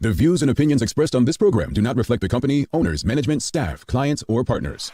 The views and opinions expressed on this program do not reflect the company, owners, management, staff, clients, or partners.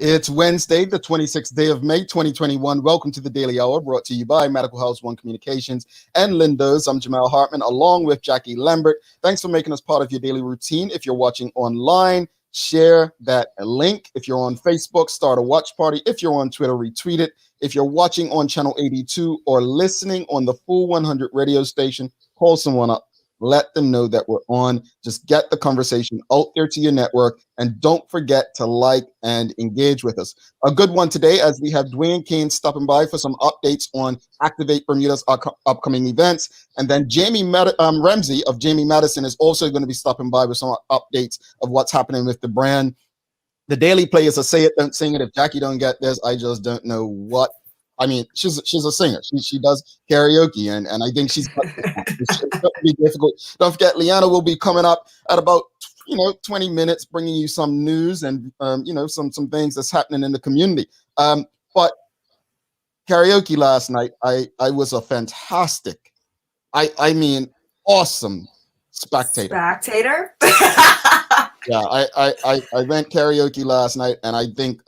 It's Wednesday, the 26th day of May, 2021. Welcome to the Daily Hour, brought to you by Medical House One Communications and Lindo's. I'm Jamal Hartman, along with Jackie Lambert. Thanks for making us part of your daily routine. If you're watching online, share that link. If you're on Facebook, start a watch party. If you're on Twitter, retweet it. If you're watching on Channel 82 or listening on the Full 100 radio station, call someone up. Let them know that we're on. Just get the conversation out there to your network. And don't forget to like and engage with us. A good one today, as we have Dwayne Caines stopping by for some updates on Activate Bermuda's upcoming events. And then Ramsay of Jamie Madison is also going to be stopping by with some updates of what's happening with the brand. The Daily Play is a say it, don't sing it. If Jackie don't get this, I just don't know what. I mean, she's a singer. She does karaoke, and I think she's got it's going to be difficult. Don't forget, Liana will be coming up at about 20 minutes, bringing you some news and some things that's happening in the community. But karaoke last night, I was a fantastic, I mean, awesome spectator. Yeah, I went karaoke last night, and I think.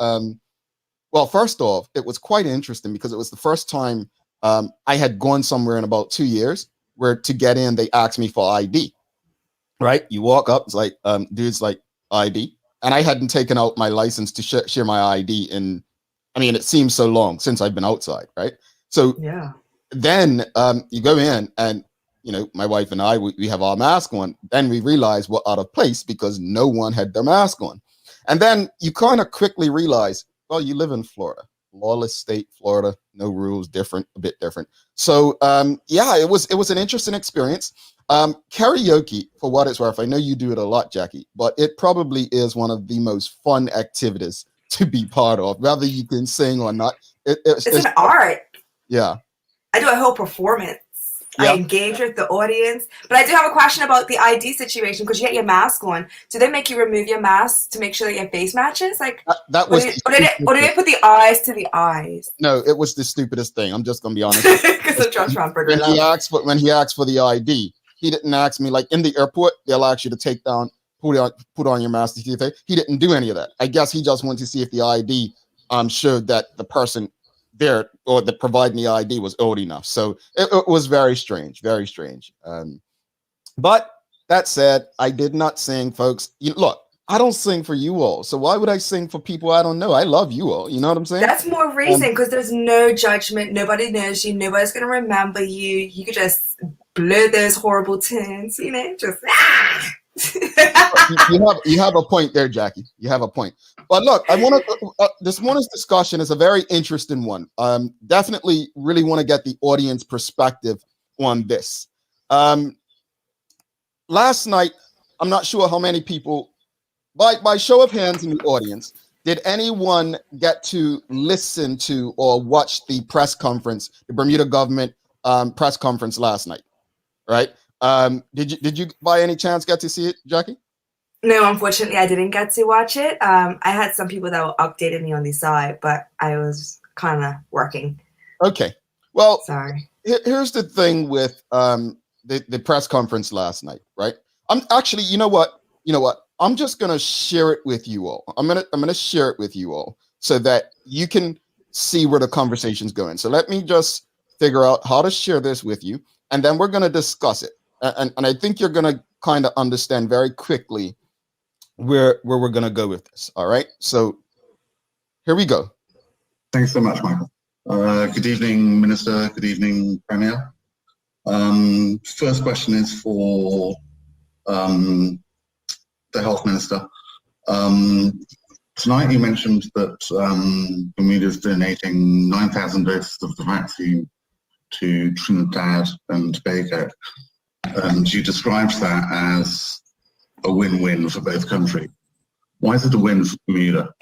Well, first off, it was quite interesting because it was the first time I had gone somewhere in about 2 years where to get in, they asked me for ID, right? You walk up, it's like, dude's like, ID. And I hadn't taken out my license to share my ID it seems so long since I've been outside, right? So yeah. Then you go in and, my wife and I, we have our mask on. Then we realize we're out of place because no one had their mask on. And then you kind of quickly realize, well, you live in Florida, lawless state, Florida, no rules, a bit different. So, it was an interesting experience. Karaoke, for what it's worth, I know you do it a lot, Jackie, but it probably is one of the most fun activities to be part of, whether you can sing or not. It's an art. Yeah. I do a whole performance. Yeah. I engage with the audience, but I do have a question about the ID situation because you get your mask on. Do they make you remove your mask to make sure that your face matches? Like that was, or did they put the eyes to the eyes? No, it was the stupidest thing. I'm just gonna be honest. Because of Josh Romford. When he asked for the ID, he didn't ask me like in the airport. They'll ask you to take down, put on your mask to see if he didn't do any of that. I guess he just wanted to see if the ID showed that the person there or the providing the ID was old enough. So it was very strange, very strange. But that said, I did not sing, folks. Look, I don't sing for you all. So why would I sing for people I don't know? I love you all. You know what I'm saying? That's more reason because there's no judgment. Nobody knows you. Nobody's going to remember you. You could just blow those horrible tunes, just you have a point there, Jackie. You have a point. But look, I want to. This morning's discussion is a very interesting one. Definitely, really want to get the audience perspective on this. Last night, I'm not sure how many people, by show of hands in the audience, did anyone get to listen to or watch the press conference, the Bermuda government press conference last night? Right. Did you by any chance get to see it, Jackie? No, unfortunately, I didn't get to watch it. I had some people that were updating me on the side, but I was kind of working. Okay. Well, sorry. Here's the thing with the press conference last night, right? I'm actually, you know what? I'm just gonna share it with you all. I'm gonna share it with you all so that you can see where the conversation's going. So let me just figure out how to share this with you, and then we're gonna discuss it. And I think you're gonna kind of understand very quickly where we're going to go with this. All right. So here we go. Thanks so much, Michael. Good evening, Minister. Good evening, Premier. First question is for the Health Minister. Tonight you mentioned that Bermuda is donating 9,000 doses of the vaccine to Trinidad and Tobago, and you described that as a win-win for both countries. Why is it a win for Bermuda?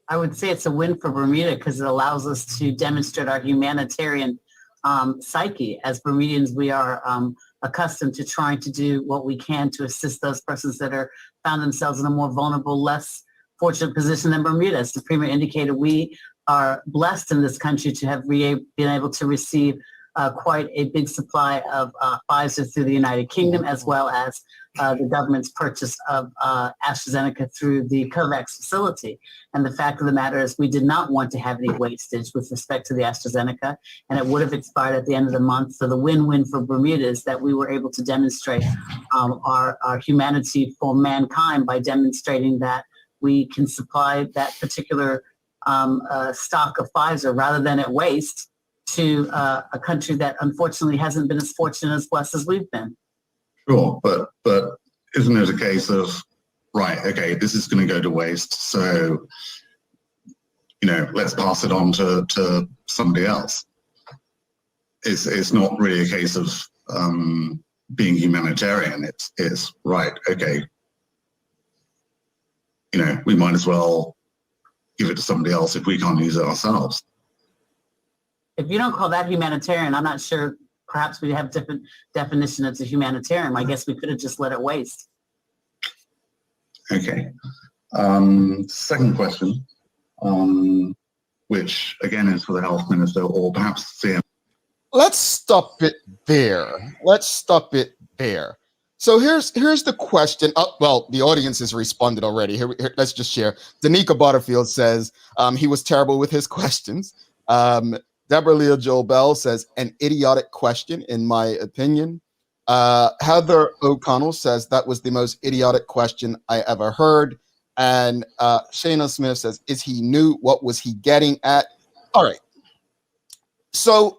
I would say it's a win for Bermuda because it allows us to demonstrate our humanitarian psyche. As Bermudians, we are accustomed to trying to do what we can to assist those persons that are found themselves in a more vulnerable, less fortunate position than Bermuda. As the Premier indicated, we are blessed in this country to have been able to receive quite a big supply of Pfizer through the United Kingdom, as well as the government's purchase of AstraZeneca through the COVAX facility. And the fact of the matter is we did not want to have any wastage with respect to the AstraZeneca, and it would have expired at the end of the month. So the win-win for Bermuda is that we were able to demonstrate our humanity for mankind by demonstrating that we can supply that particular stock of Pfizer rather than at waste to a country that unfortunately hasn't been as fortunate as blessed as we've been. Sure, but isn't it a case of, right, okay, this is going to go to waste, so, you know, let's pass it on to somebody else. It's not really a case of being humanitarian. It's right, okay, you know, we might as well give it to somebody else if we can't use it ourselves. If you don't call that humanitarian, I'm not sure. Perhaps we have different definition as a humanitarian. I guess we could have just let it waste. Okay. Second question, which again is for the Health Minister or perhaps CM. Let's stop it there. So here's the question. Well, the audience has responded already. Here, let's just share. Danica Butterfield says he was terrible with his questions. Deborah Leah Joel Bell says an idiotic question, in my opinion. Heather O'Connell says that was the most idiotic question I ever heard. And Shayna Smith says, is he new? What was he getting at? All right. So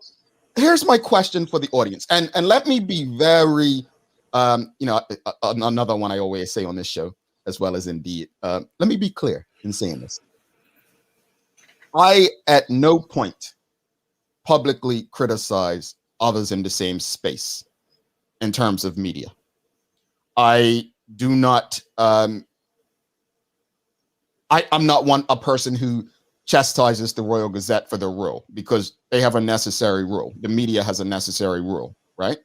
here's my question for the audience. And let me be very, another one I always say on this show, as well as Indeed. Let me be clear in saying this. I, at no point, publicly criticize others in the same space in terms of media. I do not, I'm not a person who chastises the Royal Gazette for their rule, because they have a necessary rule. The media has a necessary rule, right?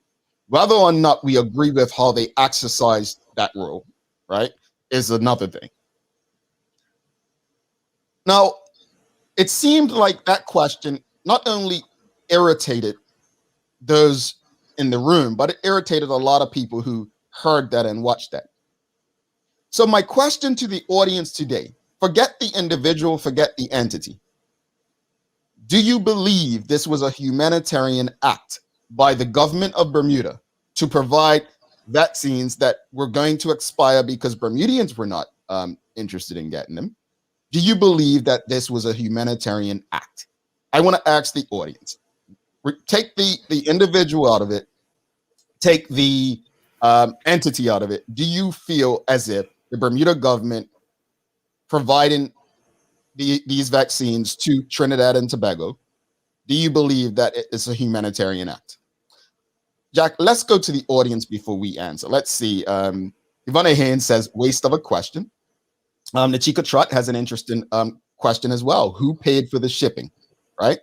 Whether or not we agree with how they exercise that rule, right, is another thing. Now, it seemed like that question not only irritated those in the room, but it irritated a lot of people who heard that and watched that. So my question to the audience today, forget the individual, forget the entity. Do you believe this was a humanitarian act by the government of Bermuda to provide vaccines that were going to expire because Bermudians were not interested in getting them? Do you believe that this was a humanitarian act? I want to ask the audience. Take the individual out of it, take the entity out of it. Do you feel as if the Bermuda government providing these vaccines to Trinidad and Tobago, do you believe that it is a humanitarian act? Jack, let's go to the audience before we answer. Let's see. Ivana Haynes says, waste of a question. Nachika Trott has an interesting question as well. Who paid for the shipping, right?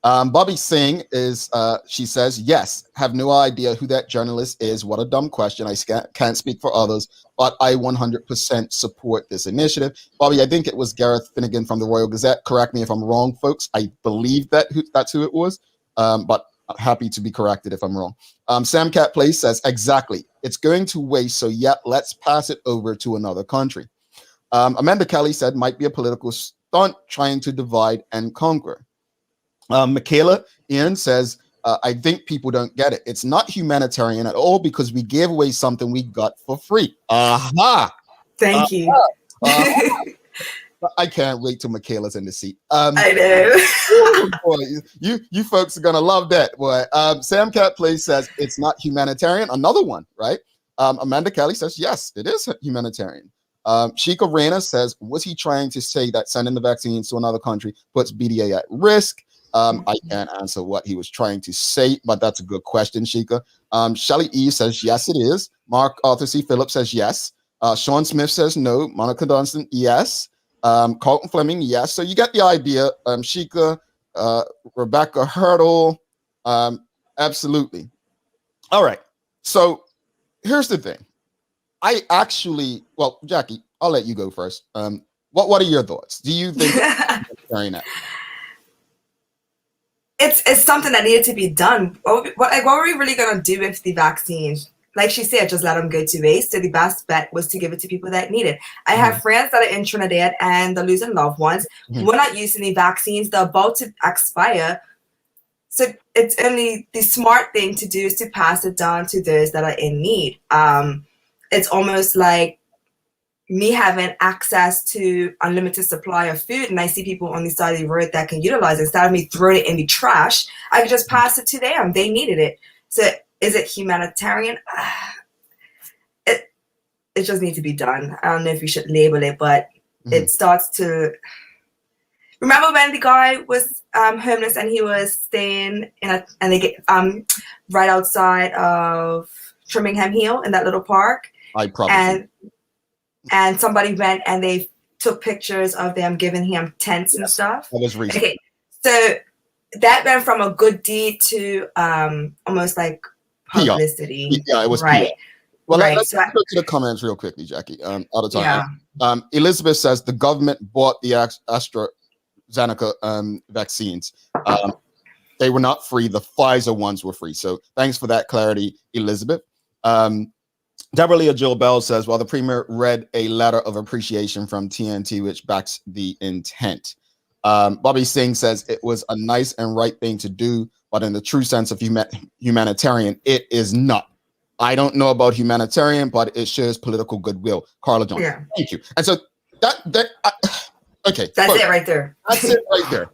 Bobby Singh is, she says, yes, have no idea who that journalist is. What a dumb question. I can't speak for others, but I 100% support this initiative. Bobby, I think it was Gareth Finnegan from the Royal Gazette. Correct me if I'm wrong, folks. I believe that's who it was, but I'm happy to be corrected if I'm wrong. Sam Cat Place says, exactly. It's going to waste, so yeah, let's pass it over to another country. Amanda Kelly said, might be a political stunt trying to divide and conquer. Michaela Ian says, I think people don't get it. It's not humanitarian at all because we gave away something we got for free. Aha! Thank you. I can't wait till Michaela's in the seat. I know. Oh, boy, you folks are gonna love that. Boy, Sam Cat Place says it's not humanitarian. Another one, right? Amanda Kelly says yes, it is humanitarian. Sheikha Reyna says, was he trying to say that sending the vaccines to another country puts BDA at risk? I can't answer what he was trying to say, but that's a good question, Sheikha. Shelly E says yes, it is. Mark Arthur C. Phillips says yes. Sean Smith says no. Monica Dunstan, yes. Colton Fleming, yes. So you get the idea. Sheikha, Rebecca Hurdle, absolutely. All right. So here's the thing. I actually, well, Jackie, I'll let you go first. What are your thoughts? Do you think it's something that needed to be done? What were we really gonna do with the vaccine? Like she said, just let them go to waste. So the best bet was to give it to people that need it. I have friends that are in Trinidad and they're losing loved ones. We're not using the vaccines. They're about to expire. So it's only the smart thing to do is to pass it down to those that are in need. It's almost like me having access to unlimited supply of food, and I see people on the side of the road that can utilize it. Instead of me throwing it in the trash, I can just pass it to them. They needed it. So is it humanitarian? It just needs to be done. I don't know if you should label it, but it starts to... Remember when the guy was homeless and he was staying and they get right outside of Trimingham Hill in that little park? I probably and somebody went and they took pictures of them giving him tents and stuff. That was recent. Okay, so that went from a good deed to almost like publicity. Yeah, it was right. PR. Well, right. let's go to the comments real quickly, Jackie. Out of time. Yeah. Elizabeth says the government bought the AstraZeneca vaccines. They were not free. The Pfizer ones were free. So thanks for that clarity, Elizabeth. Deborah Leah Jill Bell says, well, the premier read a letter of appreciation from TNT, which backs the intent. Bobby Singh says it was a nice and right thing to do, but in the true sense of humanitarian, it is not. I don't know about humanitarian, but it shows political goodwill. Carla Johnson. Yeah. Thank you. And so okay. That's it right there. That's it right there.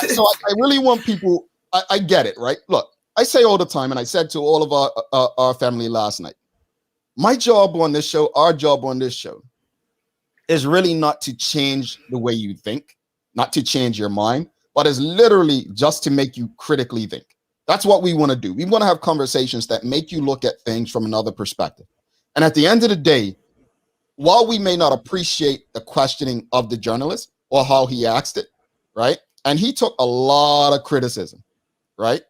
So I really want people, I get it, right? Look, I say all the time, and I said to all of our family last night, my job on this show, our job on this show, is really not to change the way you think, not to change your mind, but is literally just to make you critically think. That's what we want to do. We want to have conversations that make you look at things from another perspective. And at the end of the day, while we may not appreciate the questioning of the journalist or how he asked it, right? And he took a lot of criticism, right?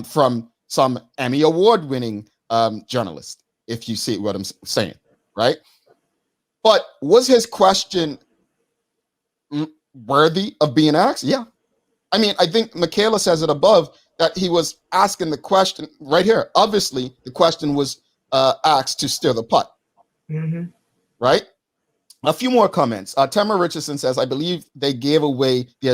From some Emmy award-winning journalists, if you see what I'm saying, right? But was his question worthy of being asked? Yeah. I mean, I think Michaela says it above that he was asking the question right here. Obviously, the question was asked to stir the pot, right? A few more comments. Tamara Richardson says, I believe they gave away the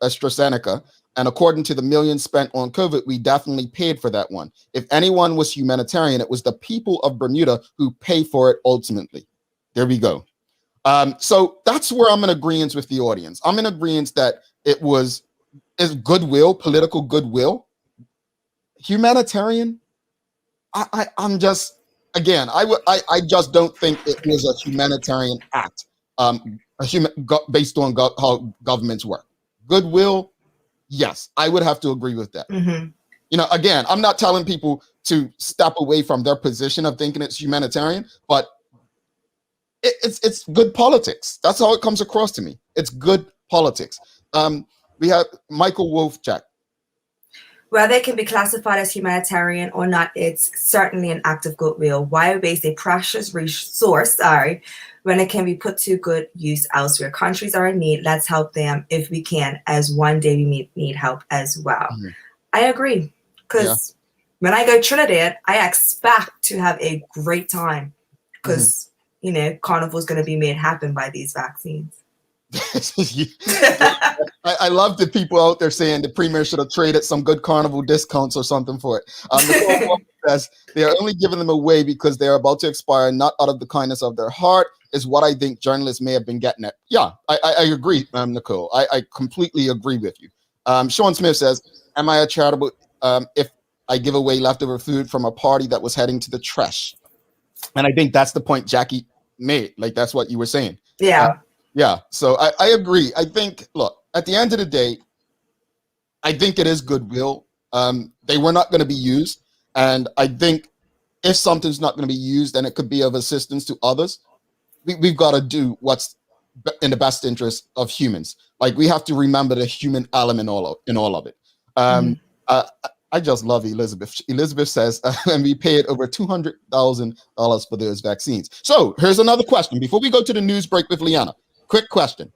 AstraZeneca, and according to the millions spent on COVID, we definitely paid for that one. If anyone was humanitarian, it was the people of Bermuda who pay for it ultimately. There we go. So that's where I'm in agreement with the audience. I'm in agreement that is goodwill, political goodwill. Humanitarian, I'm just, again, I just don't think it was a humanitarian act based on how governments work. Goodwill, yes, I would have to agree with that. You know, again, I'm not telling people to step away from their position of thinking it's humanitarian, but it's good politics. That's how it comes across to me. It's good politics. We have Michael Wolfjack. Whether it can be classified as humanitarian or not, it's certainly an act of goodwill. Why waste a precious resource, when it can be put to good use elsewhere? Countries are in need. Let's help them if we can, as one day we need help as well. I agree, because when I go to Trinidad, I expect to have a great time because, you know, Carnival is going to be made happen by these vaccines. I love the people out there saying the premier should have traded some good carnival discounts or something for it. Nicole says they are only giving them away because they are about to expire, not out of the kindness of their heart, is what I think journalists may have been getting at. Yeah, I agree, Nicole. I completely agree with you. Sean Smith says, am I a charitable if I give away leftover food from a party that was heading to the trash? And I think that's the point Jackie made. Like, that's what you were saying. Yeah. Yeah, so I agree. I think, look, at the end of the day, I think it is goodwill. They were not going to be used. And I think if something's not going to be used and it could be of assistance to others, we've got to do what's in the best interest of humans. Like, we have to remember the human element in all of it. I just love Elizabeth. Elizabeth says, and we paid over $200,000 for those vaccines. So here's another question. Before we go to the news break with Liana, quick question.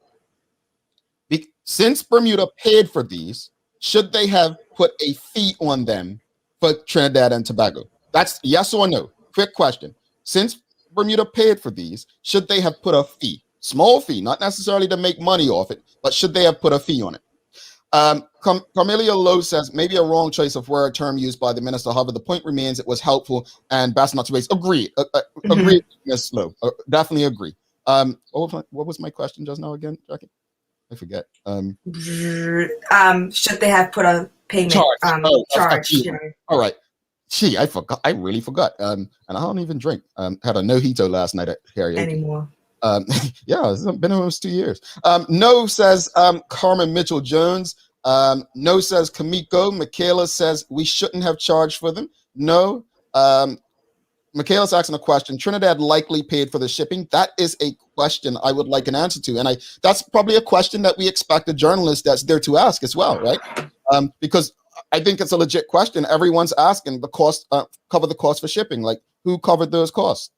Since Bermuda paid for these, should they have put a fee on them for Trinidad and Tobago? That's yes or no. Quick question. Since Bermuda paid for these, should they have put a fee? Small fee, not necessarily to make money off it, but should they have put a fee on it? Carmelia Lowe says, maybe a wrong choice of word term used by the minister. However, the point remains it was helpful and best not to waste. Agreed. Agreed, Ms. Lowe. Definitely agree. What was my question just now again, Jackie? I forget. Should they have put a payment charge? All right. Gee, I forgot. I really forgot. And I don't even drink. Had a mojito last night at karaoke. Anymore. Yeah, it's been almost 2 years. No says Carmen Mitchell Jones. No says Kamiko. Michaela says we shouldn't have charged for them. No. Michaela's asking a question. Trinidad likely paid for the shipping. That is a question I would like an answer to. And that's probably a question that we expect a journalist that's there to ask as well, right? Because I think it's a legit question. Everyone's asking the cost, cover the cost for shipping. Like, who covered those costs?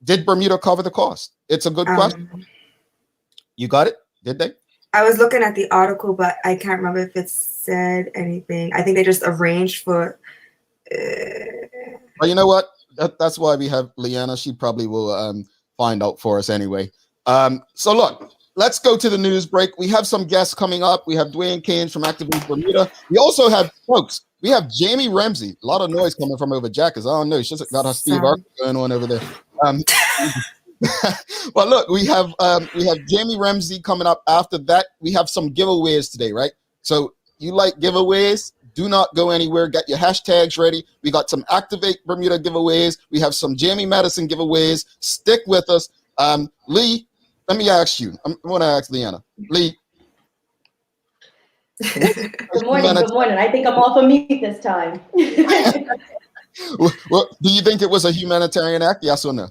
Did Bermuda cover the cost? It's a good question. You got it? Did they? I was looking at the article, but I can't remember if it said anything. I think they just arranged for... Well, you know what? That's why we have Liana. She probably will find out for us anyway. So look, let's go to the news break. We have some guests coming up. We have Dwayne Caines from Activate Bermuda. We also have, folks, we have Jamie Ramsay. A lot of noise coming from over Jackers. I don't know. She's got her Steve Harvey going on over there. But look, we have Jamie Ramsay coming up. After that, we have some giveaways today, right? So you like giveaways? Do not go anywhere. Get your hashtags ready. We got some Activate Bermuda giveaways. We have some Jamie Madison giveaways. Stick with us. Lee, let me ask you. I want to ask Liana. Lee. Good morning. Good morning. I think I'm off of mute this time. Well, do you think it was a humanitarian act? Yes or no?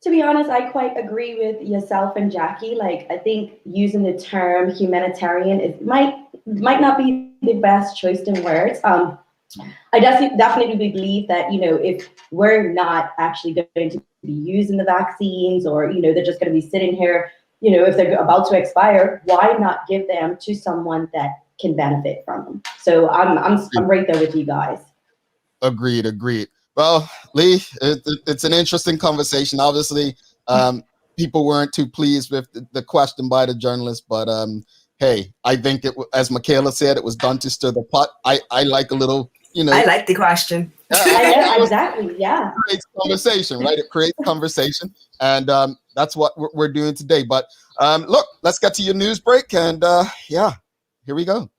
To be honest, I quite agree with yourself and Jackie. Like, I think using the term humanitarian might not be the best choice in words. I definitely believe that, if we're not actually going to be using the vaccines, or, they're just going to be sitting here, if they're about to expire, why not give them to someone that can benefit from them? So I'm right there with you guys. Agreed. Well, Lee, it's an interesting conversation. Obviously, people weren't too pleased with the question by the journalist, but hey, I think as Michaela said, it was done to stir the pot. I like a little, I like the question. Exactly. Yeah. It creates conversation, right? It creates conversation, and that's what we're doing today. But look, let's get to your news break, and yeah, here we go.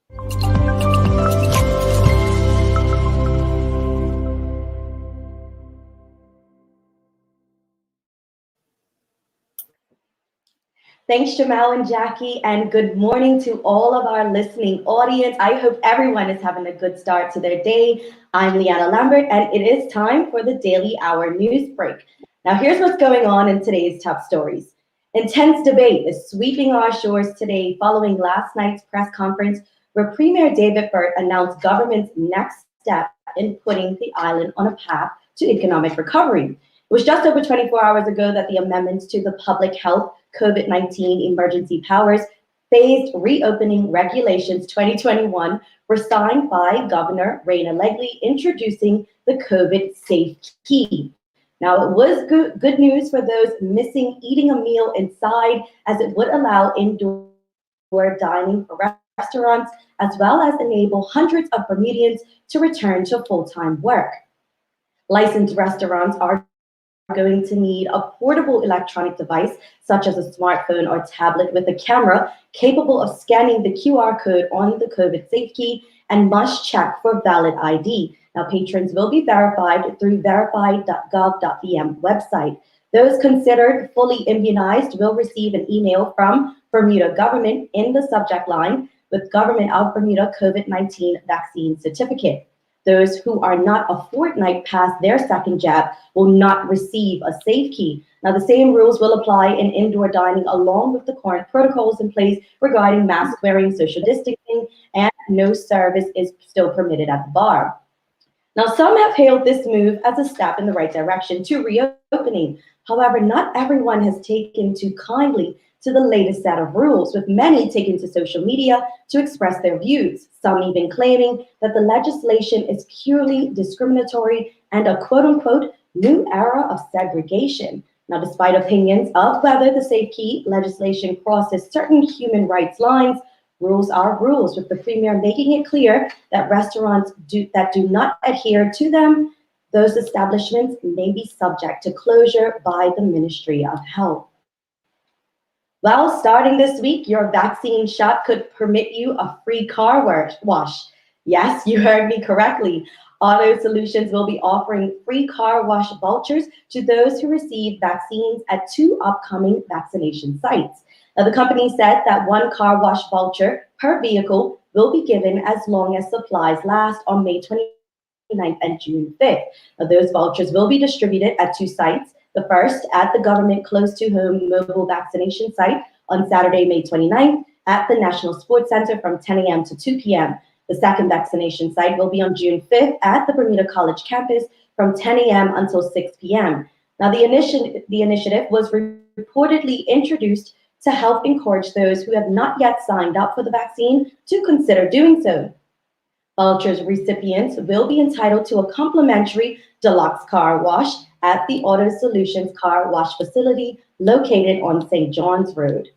Thanks, Jamal and Jackie, and good morning to all of our listening audience. I hope everyone is having a good start to their day. I'm Liana Lambert, and it is time for the Daily Hour News Break. Now, here's what's going on in today's top stories. Intense debate is sweeping our shores today following last night's press conference where Premier David Burt announced government's next step in putting the island on a path to economic recovery. It was just over 24 hours ago that the amendments to the Public Health COVID-19 Emergency Powers Phased Reopening Regulations 2021 were signed by Governor Raina Legley, introducing the COVID Safe Key. Now, it was good news for those missing eating a meal inside, as it would allow indoor dining for restaurants, as well as enable hundreds of Bermudians to return to full-time work. Licensed restaurants are going to need a portable electronic device, such as a smartphone or tablet with a camera capable of scanning the QR code on the COVID safe key, and must check for valid ID. Now, patrons will be verified through verified.gov.bm website. Those considered fully immunized will receive an email from Bermuda government in the subject line with Government of Bermuda COVID-19 vaccine certificate. Those who are not a fortnight past their second jab will not receive a safe key. Now, the same rules will apply in indoor dining, along with the current protocols in place regarding mask wearing, social distancing, and no service is still permitted at the bar. Now, some have hailed this move as a step in the right direction to reopening. However, not everyone has taken too kindly to the latest set of rules, with many taking to social media to express their views, some even claiming that the legislation is purely discriminatory and a quote-unquote new era of segregation. Now, despite opinions of whether the Safe Key legislation crosses certain human rights lines, rules are rules, with the Premier making it clear that restaurants that do not adhere to them, those establishments may be subject to closure by the Ministry of Health. Well, starting this week, your vaccine shot could permit you a free car wash. Yes, you heard me correctly. Auto Solutions will be offering free car wash vouchers to those who receive vaccines at 2 upcoming vaccination sites. Now, the company said that 1 car wash voucher per vehicle will be given as long as supplies last on May 29th and June 5th. Now, those vouchers will be distributed at 2 sites. The first at the government close to home mobile vaccination site on Saturday, May 29th at the National Sports Center from 10 a.m. to 2 p.m. The second vaccination site will be on June 5th at the Bermuda College campus from 10 a.m. until 6 p.m. Now, the initiative was reportedly introduced to help encourage those who have not yet signed up for the vaccine to consider doing so. Vouchers recipients will be entitled to a complimentary deluxe car wash at the Auto Solutions car wash facility located on St. John's Road.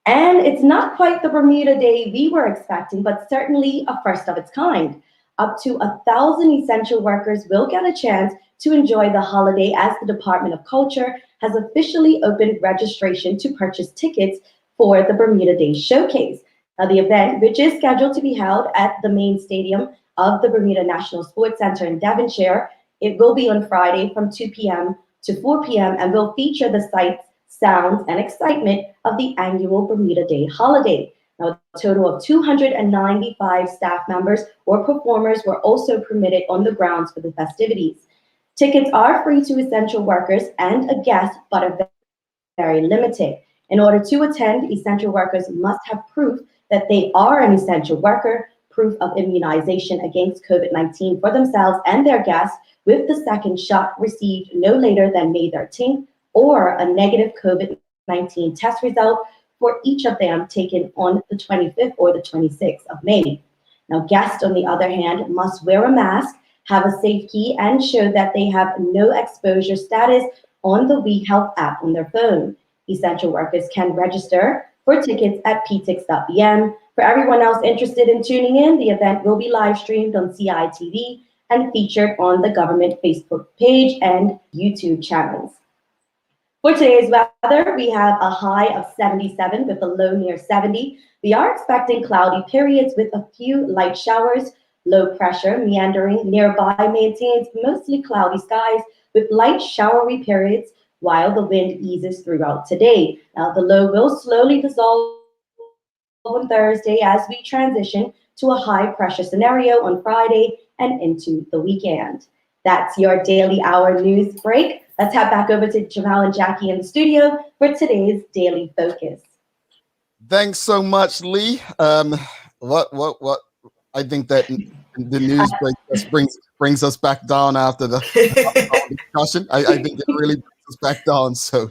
And it's not quite the Bermuda Day we were expecting, but certainly a first of its kind. Up to 1,000 essential workers will get a chance to enjoy the holiday, as the Department of Culture has officially opened registration to purchase tickets for the Bermuda Day Showcase. Now, the event, which is scheduled to be held at the main stadium of the Bermuda National Sports Center in Devonshire, it will be on Friday from 2 p.m. to 4 p.m. and will feature the sights, sounds, and excitement of the annual Bermuda Day holiday. Now, a total of 295 staff members or performers were also permitted on the grounds for the festivities. Tickets are free to essential workers and a guest, but are very limited. In order to attend, essential workers must have proof that they are an essential worker, proof of immunization against COVID-19 for themselves and their guests, with the second shot received no later than May 13th, or a negative COVID-19 test result for each of them taken on the 25th or the 26th of May. Now, guests, on the other hand, must wear a mask, have a safe key, and show that they have no exposure status on the We Health app on their phone. Essential workers can register for tickets at ptix.bm. For everyone else interested in tuning in, the event will be live streamed on CITV and featured on the government Facebook page and YouTube channels. For today's weather, we have a high of 77 with a low near 70. We are expecting cloudy periods with a few light showers. Low pressure meandering nearby maintains mostly cloudy skies with light showery periods, while the wind eases throughout today. Now, the low will slowly dissolve on Thursday as we transition to a high pressure scenario on Friday and into the weekend. That's your Daily Hour news break. Let's head back over to Jamal and Jackie in the studio for today's Daily Focus. Thanks so much, Lee. What? I think that the news break just brings us back down after the discussion. I think it really brings us back down. So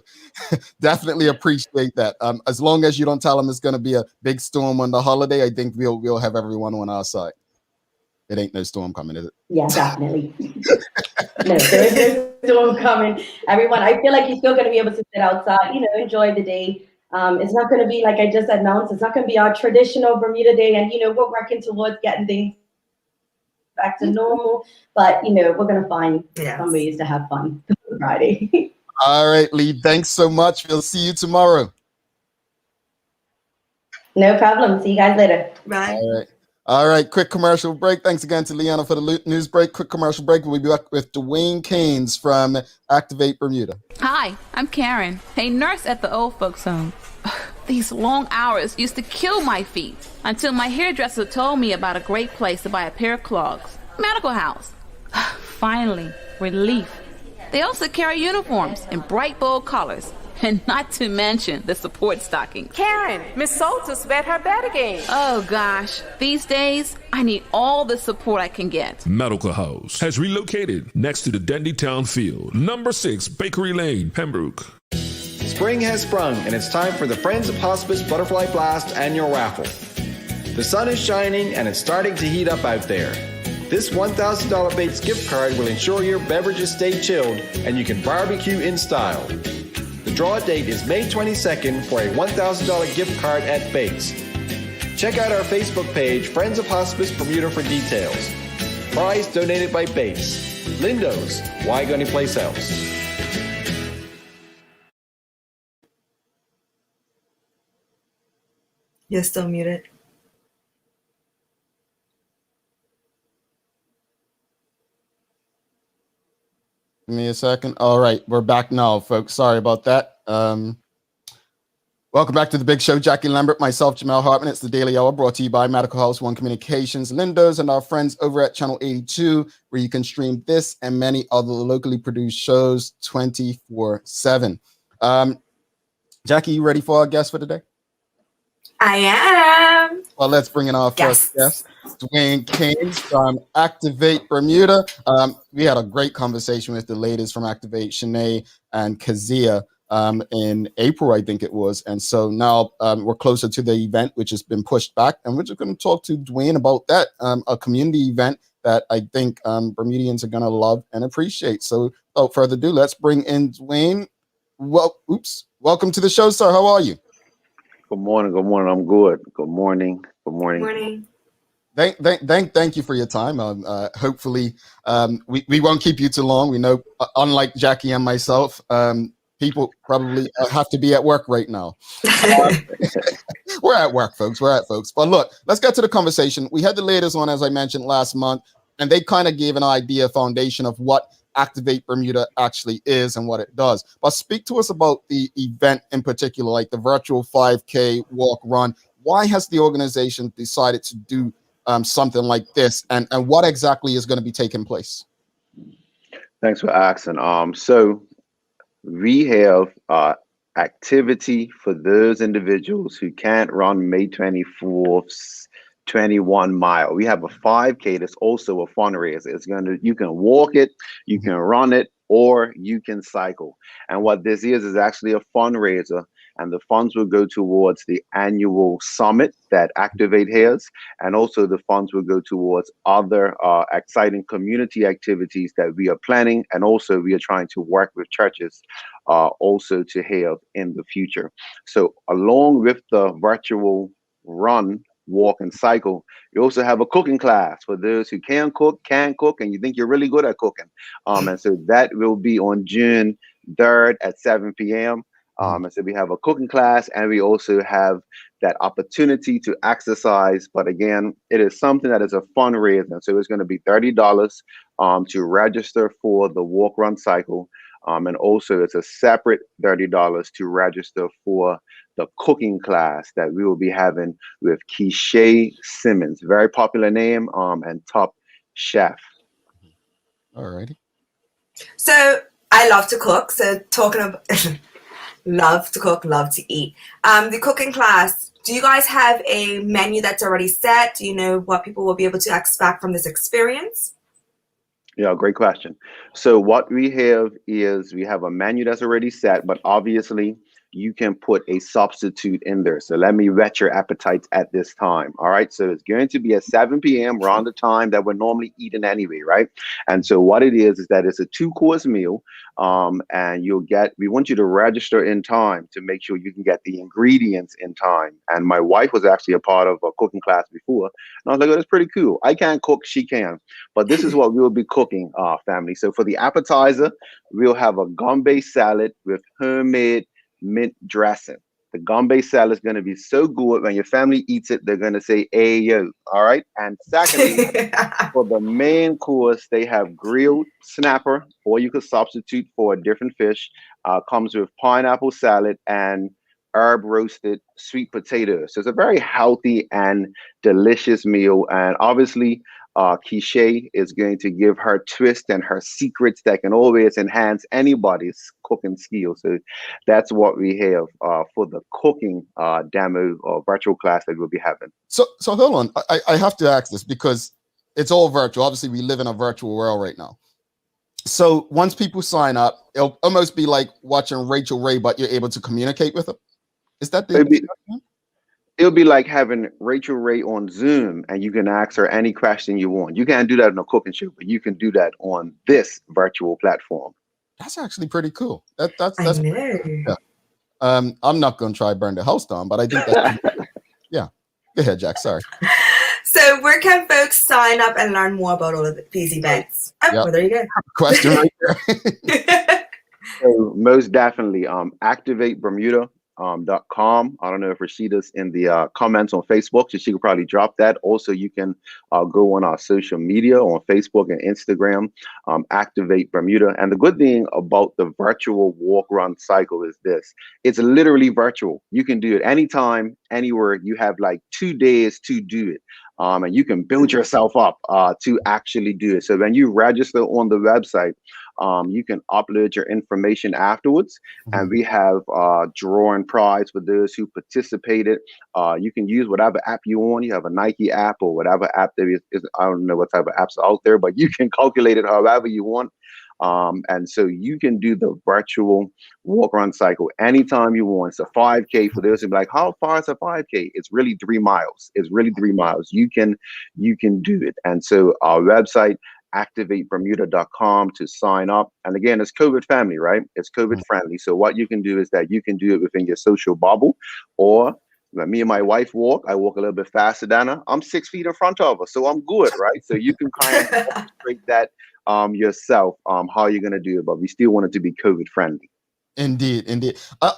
definitely appreciate that. As long as you don't tell them it's going to be a big storm on the holiday, I think we'll have everyone on our side. It ain't no storm coming, is it? Yeah, definitely. No, there's storm coming. Everyone, I feel like you're still going to be able to sit outside, enjoy the day. It's not going to be, like I just announced, it's not going to be our traditional Bermuda day. And, we're working towards getting things back to normal. But, we're going to find some ways to have fun Friday. All right, Lee, thanks so much. We'll see you tomorrow. No problem. See you guys later. Bye. All right, quick commercial break. Thanks again to Liana for the news break. Quick commercial break. We'll be back with Dwayne Caines from Activate Bermuda. Hi, I'm Karen, a nurse at the old folks home. These long hours used to kill my feet until my hairdresser told me about a great place to buy a pair of clogs. Medical House. Finally, relief. They also carry uniforms in bright, bold colors. And not to mention the support stocking. Karen, Miss Soltis bet her bet again. Oh gosh, these days, I need all the support I can get. Medical House has relocated next to the Dendy Town Field, number 6 Bakery Lane, Pembroke. Spring has sprung and it's time for the Friends of Hospice Butterfly Blast annual raffle. The sun is shining and it's starting to heat up out there. This $1,000 Bates gift card will ensure your beverages stay chilled and you can barbecue in style. The draw date is May 22nd for a $1,000 gift card at Bates. Check out our Facebook page, Friends of Hospice Bermuda, for details. Prize donated by Bates. Lindo's, why go anyplace else? You're still muted. Give me a second. All right, we're back now, folks. Sorry about that. Welcome back to the big show. Jackie Lambert, myself, Jamal Hartman. It's the Daily Hour brought to you by Medical House One Communications, Lindo's, and our friends over at Channel 82, where you can stream this and many other locally produced shows 24/7. Jackie, you ready for our guest for today? I am. Well, let's bring in our first guest, Dwayne Caines from Activate Bermuda. We had a great conversation with the ladies from Activate, Shanae and Kazia, in April, I think it was. And so now we're closer to the event, which has been pushed back. And we're just going to talk to Dwayne about that, a community event that I think Bermudians are going to love and appreciate. So without further ado, let's bring in Dwayne. Welcome to the show, sir. How are you? Good morning. Good morning. I'm good. Good morning. Good morning. Morning. Thank you for your time. Hopefully, we won't keep you too long. We know, unlike Jackie and myself, people probably have to be at work right now. We're at work, folks. But look, let's get to the conversation. We had the ladies on, as I mentioned, last month, and they kind of gave an idea, foundation of what Activate Bermuda actually is and what it does. But speak to us about the event in particular, like the virtual 5K walk run. Why has the organization decided to do something like this, and what exactly is going to be taking place? Thanks for asking. So we have activity for those individuals who can't run May 24th 21 mile. We have a 5K that's also a fundraiser. You can walk it, you can run it, or you can cycle. And what this is actually a fundraiser, and the funds will go towards the annual summit that Activate has, and also the funds will go towards other exciting community activities that we are planning, and also we are trying to work with churches also to have in the future. So along with the virtual run, walk, and cycle, you also have a cooking class for those who can cook, and you think you're really good at cooking. And so that will be on June 3rd at 7 p.m. And so we have a cooking class, and we also have that opportunity to exercise. But again, it is something that is a fundraiser. So it's going to be $30 to register for the walk, run, cycle. And also it's a separate $30 to register for the cooking class that we will be having with Keisha Simmons, very popular name, and top chef. All righty. So I love to cook. So talking about love to cook, love to eat. The cooking class, do you guys have a menu that's already set? Do you know what people will be able to expect from this experience? Yeah, great question. So what we have is we have a menu that's already set, but obviously you can put a substitute in there. So let me whet your appetites at this time. All right. So it's going to be at 7 p.m. around the time that we're normally eating anyway, right? And so what it is that it's a 2-course meal. And we want you to register in time to make sure you can get the ingredients in time. And my wife was actually a part of a cooking class before. And I was like, oh, that's pretty cool. I can't cook, she can. But this is what we will be cooking, family. So for the appetizer, we'll have a gumbo salad with homemade mint dressing. The gumbo salad is going to be so good when your family eats it, they're going to say, "Ayo." All right. And secondly, for the main course, they have grilled snapper, or you could substitute for a different fish. Comes with pineapple salad and herb roasted sweet potatoes. So it's a very healthy and delicious meal. And obviously, Keisha is going to give her twist and her secrets that can always enhance anybody's cooking skills. So that's what we have for the cooking demo or virtual class that we'll be having. So hold on. I have to ask this because it's all virtual. Obviously, we live in a virtual world right now. So once people sign up, it'll almost be like watching Rachel Ray, but you're able to communicate with them. Is that the? It'll be like having Rachel Ray on Zoom, and you can ask her any question you want. You can't do that in a cooking show, but you can do that on this virtual platform. That's actually pretty cool. That's yeah. I'm not going to try burn the house down, but I think that's yeah. Go ahead, Jack. Sorry. So where can folks sign up and learn more about all of these events? Well, there you go. Question right there. So most definitely, Activate Bermuda. .com. I don't know if Rashida's in the comments on Facebook, so she could probably drop that. Also, you can go on our social media on Facebook and Instagram, Activate Bermuda. And the good thing about the virtual walk run cycle is this: it's literally virtual. You can do it anytime, anywhere. You have like 2 days to do it. And you can build yourself up to actually do it. So when you register on the website, you can upload your information afterwards, and we have drawing prize for those who participated. You can use whatever app you want. You have a Nike app or whatever app there is. I don't know what type of apps are out there, but you can calculate it however you want. And so you can do the virtual walk run cycle anytime you want. It's a 5K for those who be like, how far is a 5K? It's really 3 miles. It's really 3 miles. You can do it. And so our website, activatebermuda.com, to sign up. And again, it's COVID family, right? It's COVID friendly. So what you can do is that you can do it within your social bubble, or when me and my wife walk, I walk a little bit faster than her. I'm 6 feet in front of her, so I'm good, right? So you can kind of demonstrate that yourself, how you're going to do it, but we still want it to be COVID friendly. Indeed.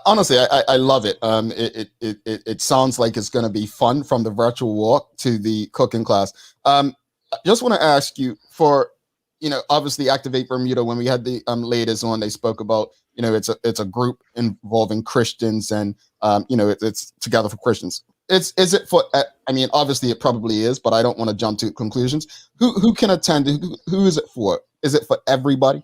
Honestly, I love it. It sounds like it's going to be fun, from the virtual walk to the cooking class. I just want to ask you for, obviously Activate Bermuda, when we had the ladies on, they spoke about, it's a group involving Christians, and it's together for Christians. Is it for, I mean, obviously it probably is, but I don't want to jump to conclusions. Who can attend? Who is it for? Is it for everybody?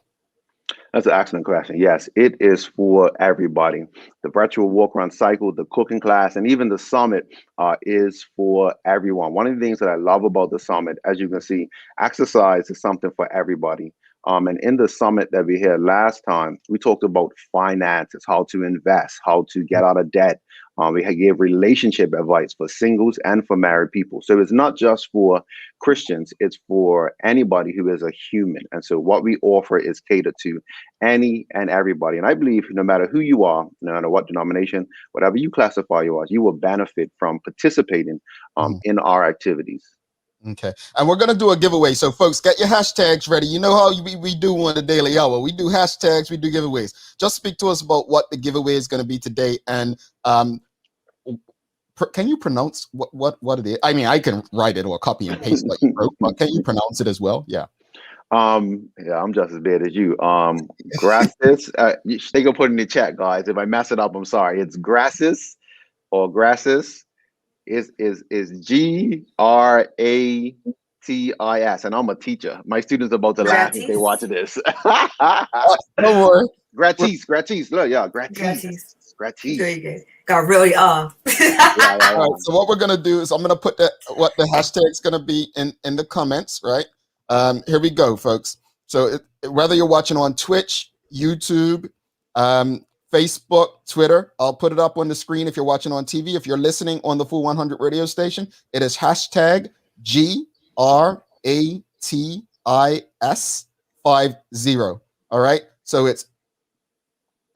That's an excellent question. Yes, it is for everybody. The virtual walk around cycle, the cooking class, and even the summit is for everyone. One of the things that I love about the summit, as you can see, exercise is something for everybody. And in the summit that we had last time, we talked about finances, how to invest, how to get out of debt. We gave relationship advice for singles and for married people. So it's not just for Christians, it's for anybody who is a human. And so what we offer is catered to any and everybody. And I believe no matter who you are, no matter what denomination, whatever you classify you as, you will benefit from participating in our activities. Okay. And we're going to do a giveaway. So folks, get your hashtags ready. You know how we do on the Daily Hour. We do hashtags, we do giveaways. Just speak to us about what the giveaway is going to be today. And can you pronounce what it is? I mean, I can write it or copy and paste like you wrote, but can you pronounce it as well? Yeah. Yeah, I'm just as bad as you. Gracias. They can put it in the chat, guys. If I mess it up, I'm sorry. It's gracias or gracias. Is Gratis, and I'm a teacher. My students are about to laugh if they watch this. Don't worry. Gratis. Look, yeah, gratis. There you go. Got really All right, so what we're gonna do is I'm gonna put what the hashtag's gonna be in the comments, right? Here we go, folks. So whether you're watching on Twitch, YouTube, Facebook, Twitter. I'll put it up on the screen if you're watching on TV. If you're listening on the Full 100 radio station, it is hashtag GRATIS50. All right. So it's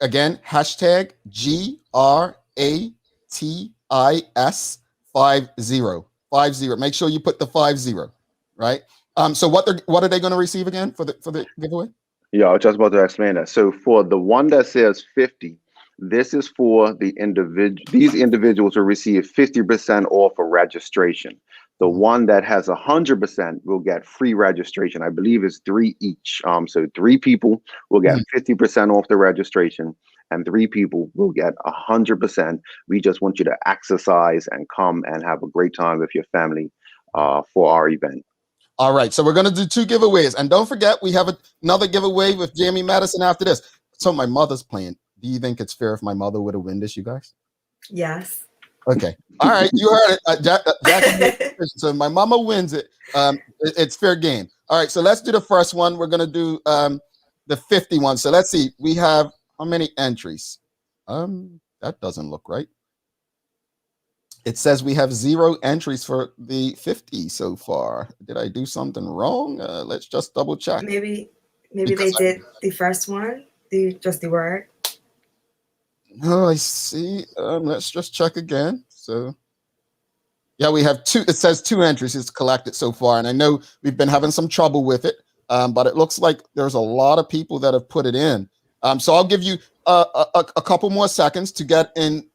again, hashtag GRATIS50. Make sure you put the 50, right? So what are they going to receive again for the giveaway? Yeah, I was just about to explain that. So for the one that says 50, this is for the individual. These individuals will receive 50% off a registration. The one that has 100% will get free registration. I believe it's 3 each. So 3 people will get 50% off the registration, and 3 people will get 100%. We just want you to exercise and come and have a great time with your family for our event. All right, so we're going to do 2 giveaways. And don't forget, we have another giveaway with Jamie Madison after this. So my mother's playing. Do you think it's fair if my mother would have win this, you guys? Yes. Okay. All right, you heard it. Jackie, so my mama wins it. It's fair game. All right, so let's do the first one. We're going to do the 51. So let's see. We have how many entries? That doesn't look right. It says we have 0 entries for the 50 so far. Did I do something wrong? Let's just double check. Maybe they did the first one, just the word. Oh, I see. Let's just check again. So, yeah, we have 2. It says 2 entries is collected so far, and I know we've been having some trouble with it, but it looks like there's a lot of people that have put it in. So I'll give you a couple more seconds to get in.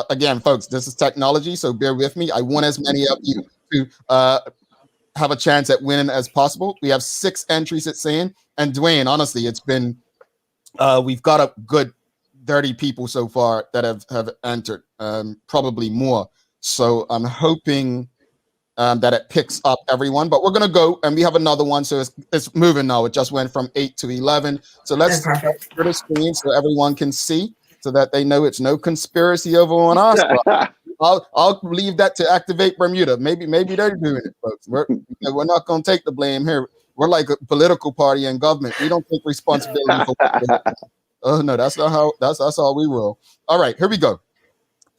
Again, folks, this is technology, so bear with me. I want as many of you to have a chance at winning as possible. We have 6 entries, it's saying. And Dwayne, honestly, it's been we've got a good 30 people so far that have entered, probably more. So I'm hoping that it picks up everyone. But we're gonna go, and we have another one, so it's moving now. It just went from 8 to 11. So let's share the screen so everyone can see, so that they know it's no conspiracy over on us. I'll leave that to Activate Bermuda. Maybe they're doing it, folks. We're not going to take the blame here. We're like a political party in government. We don't take responsibility for. Oh no, that's not how. That's how we roll. All right, here we go.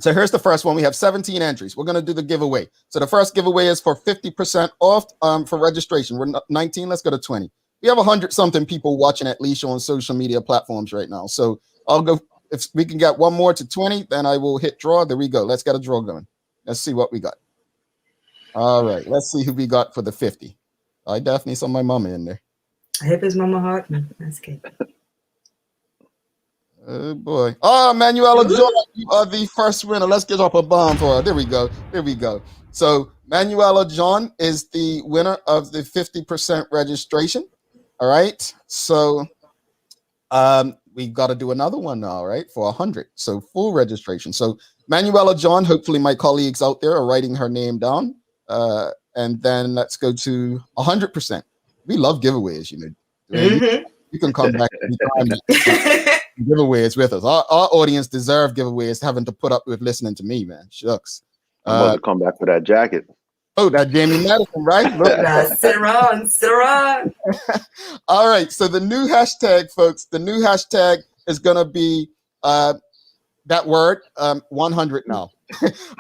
So here's the first one. We have 17 entries. We're going to do the giveaway. So the first giveaway is for 50% off for registration. We're 19. Let's go to 20. We have 100-something people watching at least on social media platforms right now. So I'll go. If we can get one more to 20, then I will hit draw. There we go. Let's get a draw going. Let's see what we got. All right. Let's see who we got for the 50. I definitely saw my mama in there. I hope it's Mama Hartman. That's good. Oh, boy. Oh, Manuela John, you are the first winner. Let's get up a bomb for her. There we go. There we go. So Manuela John is the winner of the 50% registration. All right. So we've got to do another one now, right? For 100. So full registration. So Manuela John, hopefully my colleagues out there are writing her name down. And then let's go to 100%. We love giveaways, you know. You can come back anytime. Giveaways with us. Our audience deserve giveaways, having to put up with listening to me, man. Shucks. I'm about to come back for that jacket. Oh, that Jamie Madison, right? Look. Sit around. All right. So the new hashtag, folks, the new hashtag is going to be that word 100 now.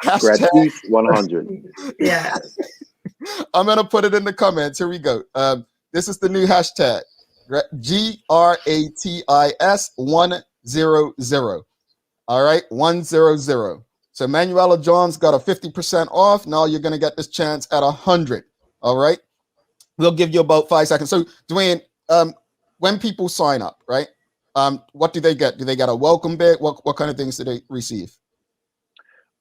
Hashtag 100. Yeah. I'm going to put it in the comments. Here we go. This is the new hashtag. GRATIS 100. All right. 100. So Manuela John's got a 50% off. Now you're going to get this chance at 100. All right. We'll give you about 5 seconds. So Dwayne, when people sign up, right? What do they get? Do they get a welcome bit? What kind of things do they receive?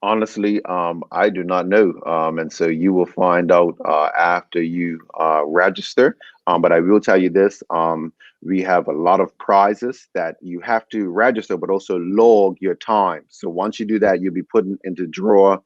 Honestly, I do not know. And so you will find out after you register. But I will tell you this. We have a lot of prizes that you have to register, but also log your time. So once you do that, you'll be put into draw.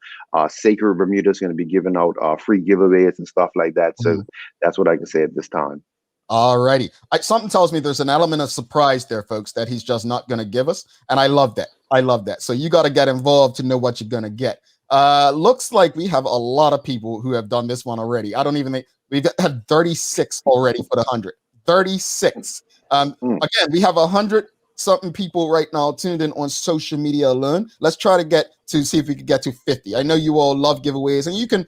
Sacred Bermuda is going to be giving out free giveaways and stuff like that. So that's what I can say at this time. All righty. Something tells me there's an element of surprise there, folks, that he's just not going to give us. And I love that. I love that. So you got to get involved to know what you're going to get. Looks like we have a lot of people who have done this one already. I don't even think we've had 36 already for the 100. 36. Again, we have 100 something people right now tuned in on social media alone. Let's try to see if we can get to 50. I know you all love giveaways, and you can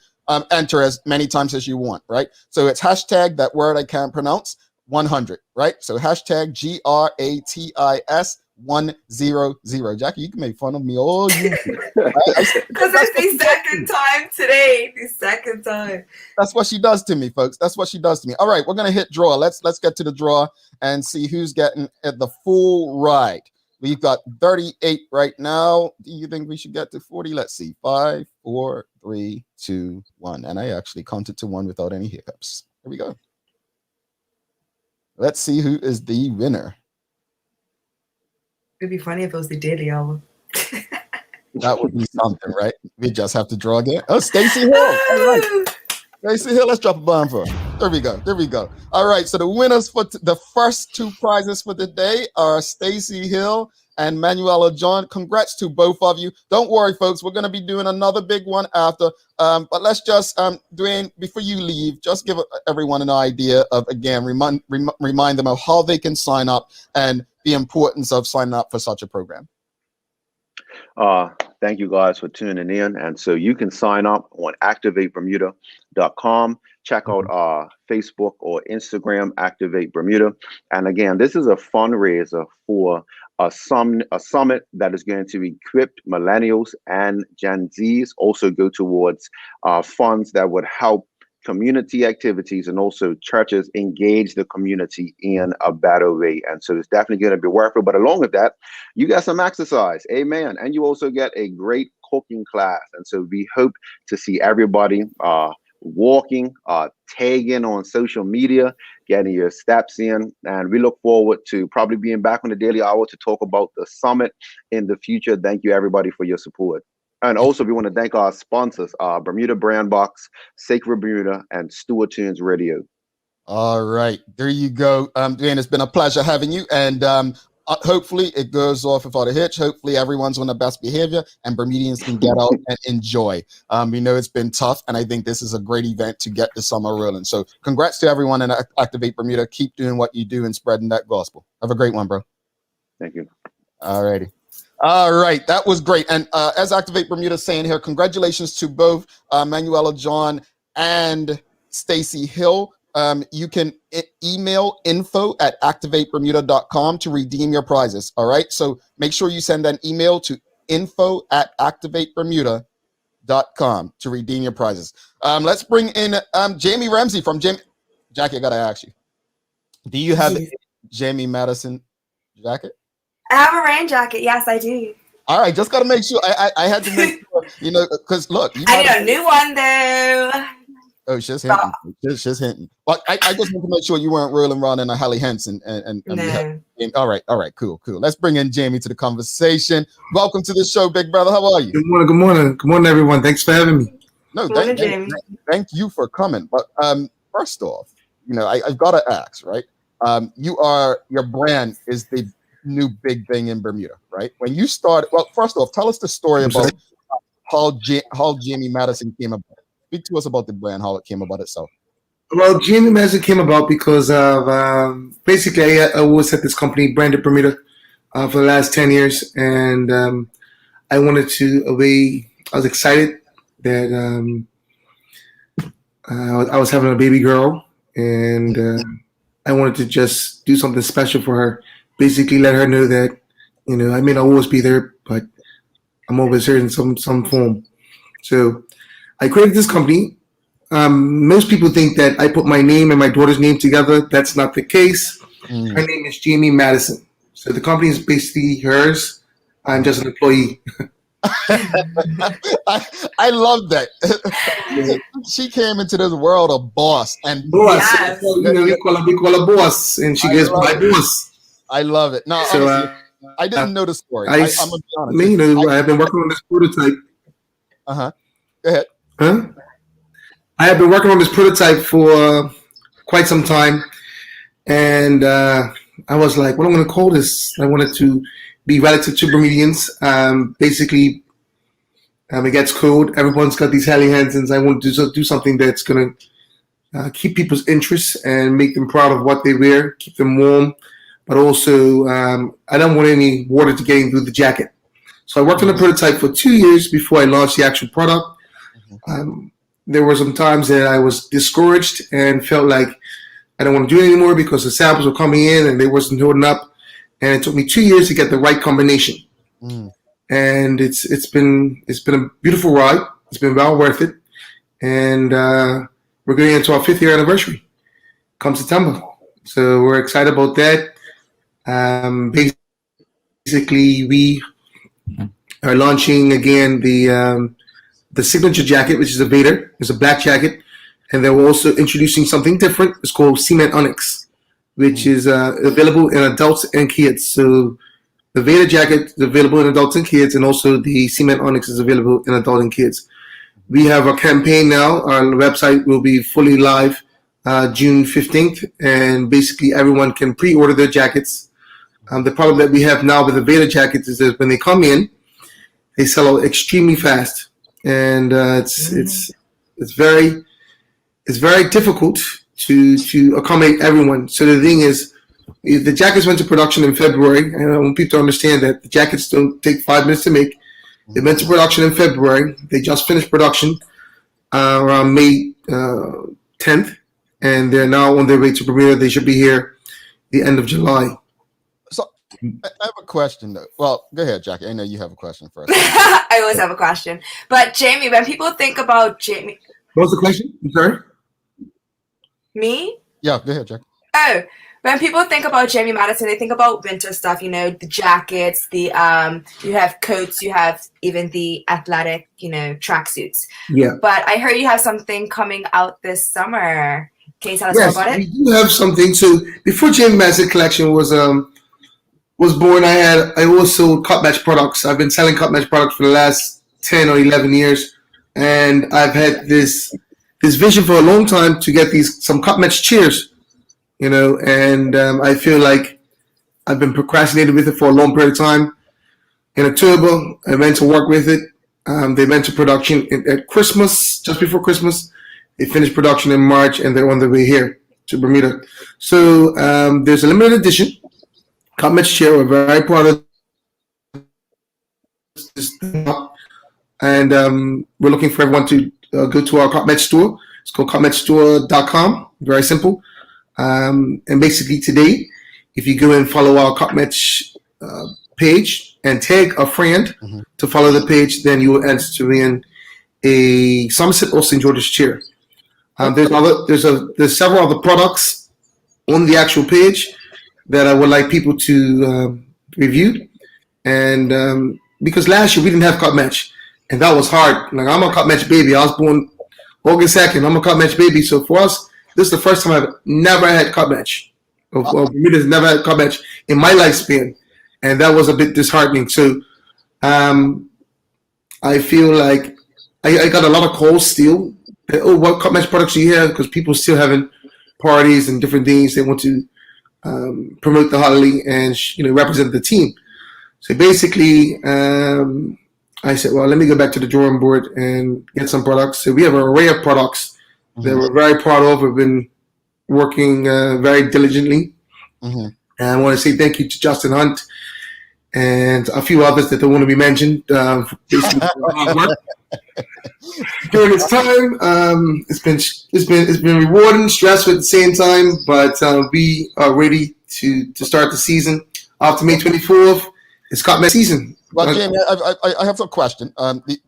enter as many times as you want, right? So it's hashtag, that word I can't pronounce, 100, right? So hashtag GRATIS 100. Jackie, you can make fun of me all you because it's the second time today. The second time. That's what she does to me, folks. That's what she does to me. All right, we're gonna hit draw. Let's get to the draw and see who's getting at the full ride. We've got 38 right now. Do you think we should get to 40? Let's see. 5, 4, 3, 2, 1. And I actually counted to 1 without any hiccups. Here we go. Let's see who is the winner. It'd be funny if it was the Daily Hour. That would be something, right? We just have to draw again. Oh, Stacey Hill. All right. Stacey Hill, let's drop a bomb for her. There we go. There we go. All right. So the winners for the first 2 prizes for the day are Stacey Hill and Manuela John. Congrats to both of you. Don't worry, folks. We're going to be doing another big one after. But let's just, Dwayne, before you leave, just give everyone an idea of, again, remind them of how they can sign up and the importance of signing up for such a program. Thank you guys for tuning in. And so you can sign up on activatebermuda.com. Check out our Facebook or Instagram, Activate Bermuda. And again, this is a fundraiser for a summit that is going to equip millennials and Gen Zs, also go towards funds that would help community activities and also churches engage the community in a better way. And so it's definitely going to be worth it. But along with that, you get some exercise. Amen. And you also get a great cooking class. And so we hope to see everybody walking, tagging on social media, getting your steps in. And we look forward to probably being back on the Daily Hour to talk about the summit in the future. Thank you, everybody, for your support. And also, we want to thank our sponsors, Bermuda Brand Box, Sacred Bermuda, and Stuart Tunes Radio. All right. There you go. Dwayne, it's been a pleasure having you. And hopefully it goes off without a hitch. Hopefully everyone's on the best behavior and Bermudians can get out and enjoy. We know it's been tough, and I think this is a great event to get the summer rolling. So congrats to everyone in Activate Bermuda. Keep doing what you do and spreading that gospel. Have a great one, bro. Thank you. All righty. All right, that was great. And as Activate Bermuda is saying here, congratulations to both Manuela John and Stacey Hill. You can email info@activatebermuda.com to redeem your prizes. All right, so make sure you send an email to info@activatebermuda.com to redeem your prizes. Let's bring in Jamie Ramsay from Jackie, I gotta ask you, do you have a Jamie Madison jacket? I have a rain jacket. Yes, I do. All right, just gotta make sure. I had to make sure, because look, I need a new one though. Oh, she's hinting. She's hinting. But I just want to make sure you weren't rolling around in a Harley Henson. No. All right, cool. Let's bring in Jamie to the conversation. Welcome to the show, big brother. How are you? Good morning, everyone. Thanks for having me. No, thank you for coming. But first off, I've got to ask, right? Your brand is the new big thing in Bermuda, right? When you started, well, first off, tell us the story about how Jamie Madison came about. Speak to us about the brand, how it came about itself. Well, Jamie Madison came about because of basically I always had this company, Branded Bermuda, for the last 10 years, and I wanted to I was excited that I was having a baby girl, and I wanted to just do something special for her. Basically, let her know that, I may not always be there, but I'm always here in some form. So I created this company. Most people think that I put my name and my daughter's name together. That's not the case. Her name is Jamie Madison. So the company is basically hers. I'm just an employee. I love that. She came into this world a boss. And boss. Yes. We call her boss. And she goes, my boss. I love it. No, so, I didn't know the story. I'm gonna be honest. I've been working on this prototype. Go ahead. I have been working on this prototype for quite some time, and I was like, what am I going to call this? I wanted to be relative to Bermudians. Basically, it gets cold. Everyone's got these Harley Hansons. I want to do something that's going to keep people's interest and make them proud of what they wear, keep them warm, but also I don't want any water to getting through the jacket. So I worked on the prototype for 2 years before I launched the actual product. There were some times that I was discouraged and felt like I don't want to do it anymore because the samples were coming in and they wasn't holding up. And it took me 2 years to get the right combination. And it's been a beautiful ride. It's been well worth it. And we're going into our 5th year anniversary come September. So we're excited about that. Basically, we are launching again the signature jacket, which is a Vader. It's a black jacket. And then we're also introducing something different. It's called Cement Onyx, which is available in adults and kids. So the Vader jacket is available in adults and kids, and also the Cement Onyx is available in adults and kids. We have a campaign now. Our website will be fully live June 15th, and basically everyone can pre-order their jackets. The problem that we have now with the Vader jackets is that when they come in, they sell out extremely fast, and it's very difficult to accommodate everyone. So the thing is, the jackets went to production in February, and I want people to understand that the jackets don't take 5 minutes to make. They went to production in February. They just finished production around May 10th, and they're now on their way to Bermuda. They should be here the end of July. So I have a question, though. Well, go ahead, Jackie. I know you have a question first. I always have a question. But Jamie, when people think about Jamie... What was the question? I'm sorry? Me? Yeah, go ahead, Jackie. Oh, when people think about Jamie Madison, they think about winter stuff, you know, the jackets, the you have coats, you have even the athletic, you know, tracksuits. Yeah. But I heard you have something coming out this summer. Can you tell us more about it? We do have something. So before Jamie Madison collection was born, I always sold cut match products. I've been selling cut match products for the last 10 or 11 years, and I've had this vision for a long time to get some cut match chairs. You know, and I feel like I've been procrastinating with it for a long period of time. In October, I went to work with it. They went to production at Christmas, just before Christmas. They finished production in March, and they're on their way here to Bermuda. So there's a limited edition cut match chair. We're very proud of this, and we're looking for everyone to go to our cut match store. It's called cutmatchstore.com. Very simple. And basically today, if you go and follow our cut match page and tag a friend to follow the page, then you will enter in a Somerset or St. George's chair. There's several other products on the actual page that I would like people to review. And because last year we didn't have cut match, and that was hard. Like, I'm a cut match baby. I was born August 2nd. I'm a cut match baby. So for us, this is the first time I've never had cut match. Bermuda's never had cut match in my lifespan, and that was a bit disheartening. So I feel like I got a lot of calls still. What cut match products do you have? Because people still having parties and different things. They want to promote the holiday and represent the team. So basically, I said, well, let me go back to the drawing board and get some products. So we have an array of products that we're very proud of. We've been working very diligently. And I want to say thank you to Justin Hunt and a few others that don't want to be mentioned. During this time, it's been rewarding, stressful at the same time, but we are ready to start the season. After May 24th, it's cut match season. Well, Jamie, I have a question.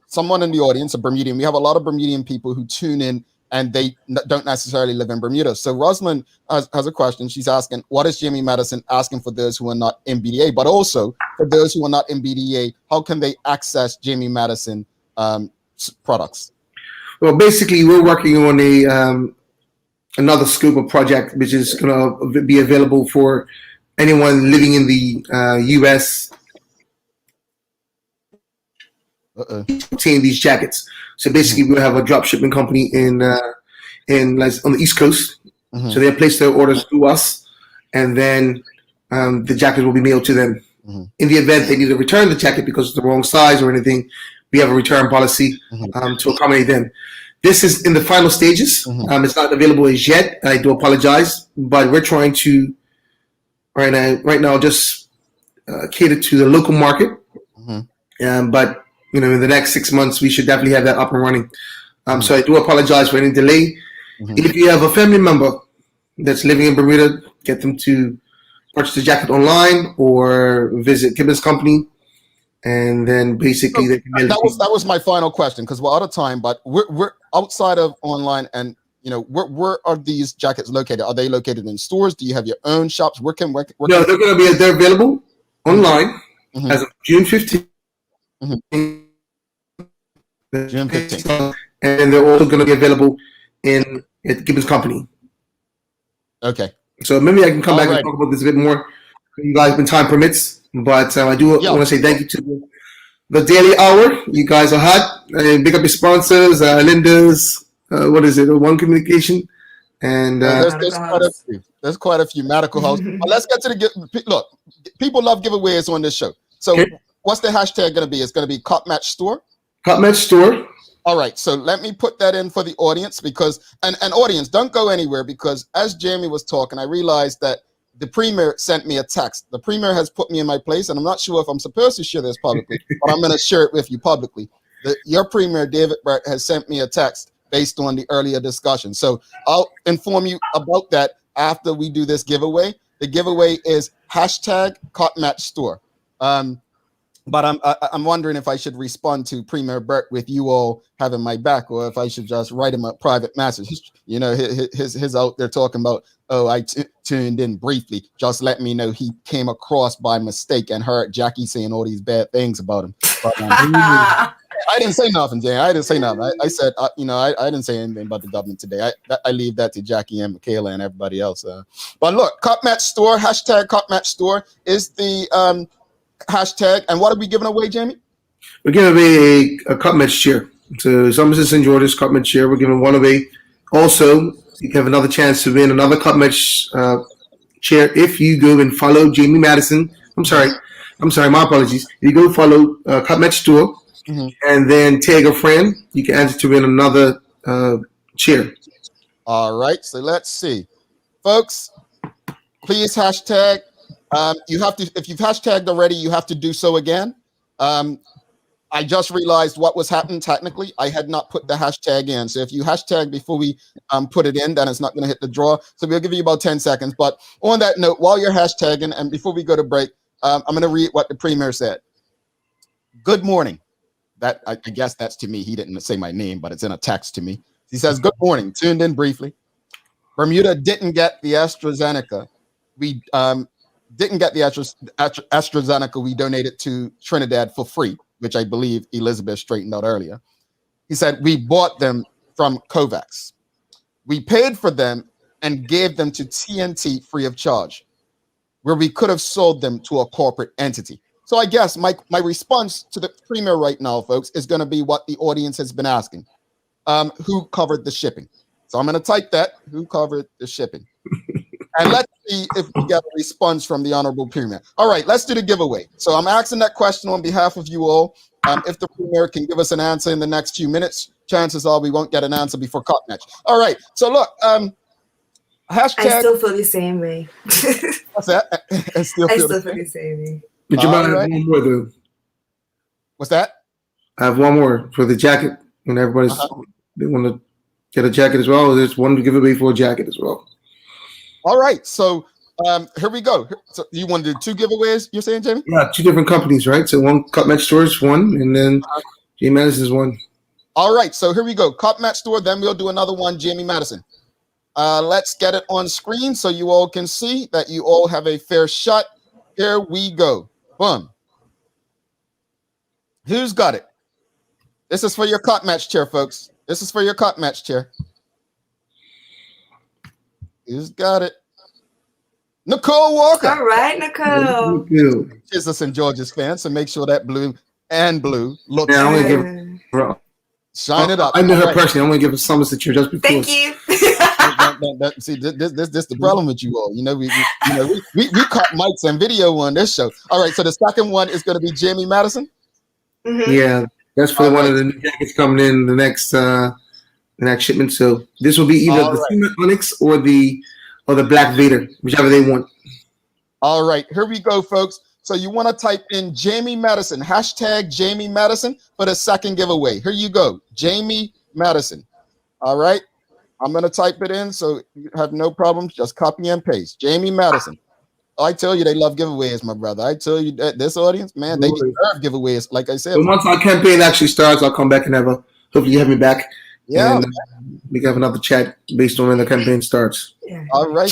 Someone in the audience, a Bermudian. We have a lot of Bermudian people who tune in, and they don't necessarily live in Bermuda. So Rosalind has a question. She's asking, what is Jamie Madison asking for those who are not in BDA? But also, for those who are not in BDA, how can they access Jamie Madison products? Well, basically, we're working on another scope of project, which is going to be available for anyone living in the U.S. obtain these jackets. So basically, we'll have a drop shipping company on the East Coast. So they'll place their orders through us, and then the jacket will be mailed to them. In the event they need to return the jacket because it's the wrong size or anything, we have a return policy to accommodate them. This is in the final stages. It's not available as yet. I do apologize, but we're trying to right now just cater to the local market. But in the next 6 months, we should definitely have that up and running. So I do apologize for any delay. If you have a family member that's living in Bermuda, get them to purchase the jacket online or visit Gibbons Company, and then basically they can that was my final question, because we're out of time. But we're outside of online, and where are these jackets located? Are they located in stores? Do you have your own shops? Where no, they're available online as of June 15th. June 15th. And they're also going to be available at Gibbons Company. Okay. So maybe I can come back and talk about this a bit more, you guys, when time permits. But I do want to say thank you to the Daily Hour. You guys are hot. Big up your sponsors, Linda's, what is it, One Communication. And there's quite a few. Medical House. Let's get to look, people love giveaways on this show. So what's the hashtag going to be? It's going to be Cop Match Store? Cop Match Store. All right, so let me put that in for the audience, because and audience, don't go anywhere, because as Jamie was talking, I realized that the premier sent me a text. The premier has put me in my place, and I'm not sure if I'm supposed to share this publicly, but I'm going to share it with you publicly. Your premier, David Burt, has sent me a text based on the earlier discussion. So I'll inform you about that after we do this giveaway. The giveaway is hashtag Cop Match Store. But I'm wondering if I should respond to Premier Burt with you all having my back, or if I should just write him a private message. His out there talking about, I tuned in briefly. Just let me know he came across by mistake and heard Jackie saying all these bad things about him. But, I didn't say nothing, Jay. I didn't say nothing. I said, I didn't say anything about the government today. I leave that to Jackie and Michaela and everybody else. But look, Cop Match Store, hashtag Cop Match Store is the hashtag. And what are we giving away, Jamie? We're giving away a Cup Match chair. So Somerset St. George's Cup Match chair. We're giving one away. Also, you have another chance to win another Cup Match chair if you go and follow Jamie Madison. I'm sorry, my apologies. If you go follow Cup Match Store and then tag a friend, you can enter to win another chair. All right, so let's see. Folks, please hashtag. You have to, if you've hashtagged already, you have to do so again. I just realized what was happening technically. I had not put the hashtag in. So if you hashtag before we put it in, then it's not going to hit the draw. So we'll give you about 10 seconds. But on that note, while you're hashtagging and before we go to break, I'm going to read what the premier said. Good morning. That I guess that's to me. He didn't say my name, but it's in a text to me. He says, good morning. Tuned in briefly. Bermuda didn't get the AstraZeneca. We didn't get the AstraZeneca we donated to Trinidad for free, which I believe Elizabeth straightened out earlier. He said, we bought them from COVAX. We paid for them and gave them to TNT free of charge, where we could have sold them to a corporate entity. So I guess my response to the premier right now, folks, is going to be what the audience has been asking. Who covered the shipping? So I'm going to type that, who covered the shipping? And let's see if we get a response from the Honorable Premier. All right, let's do the giveaway. So I'm asking that question on behalf of you all. If the Premier can give us an answer in the next few minutes, chances are we won't get an answer before Cup Match. All right, so look, hashtag. I still feel the same way. What's that? I still feel the same way. But you might have one more, though. What's that? I have one more for the jacket. And everybody's they want to get a jacket as well. There's one to give away for a jacket as well. All right, so here we go. So you want to do two giveaways, you're saying, Jamie? Yeah, two different companies, right? So one Cup Match Store is one, and then Jamie Madison is one. All right, so here we go. Cup Match Store, then we'll do another one, Jamie Madison. Let's get it on screen so you all can see that you all have a fair shot. Here we go. Boom. Who's got it? This is for your Cup Match chair, folks. This is for your Cup Match chair. Who's got it? Nicole Walker. All right, Nicole. She's a St. George's fan, so make sure that blue look. Yeah, I'm gonna give her. Shine it up. I know her personally. I'm gonna give her some signature just because. Thank you. See, this the problem with you all. We caught mics and video on this show. All right, so the second one is going to be Jamie Madison. Mm-hmm. Yeah, that's for one of the new jackets coming in the next shipment. So this will be either the Onyx or the Black Vader, whichever they want. All right, here we go, folks. So you want to type in Jamie Madison, hashtag Jamie Madison for the second giveaway. Here you go, Jamie Madison. All right, I'm going to type it in so you have no problems. Just copy and paste. Jamie Madison. I tell you, they love giveaways, my brother. I tell you that this audience, man, they deserve giveaways. Like I said, so once our campaign actually starts, I'll come back and hopefully you have me back. Yeah, and we can have another chat based on when the campaign starts. Yeah. All right,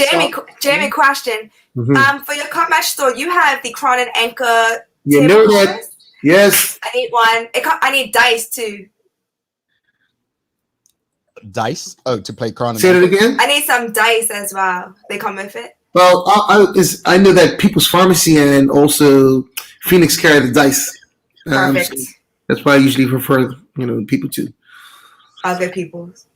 Jamie, question. For your cup match store, you have the Crown and Anchor. You know that? Yes. I need one. I need dice too. Dice? Oh, to play Crown. Say that again. I need some dice as well. They come with it. Well, I know that People's Pharmacy and also Phoenix carry the dice. Perfect. So that's why I usually prefer, people to. Other people's.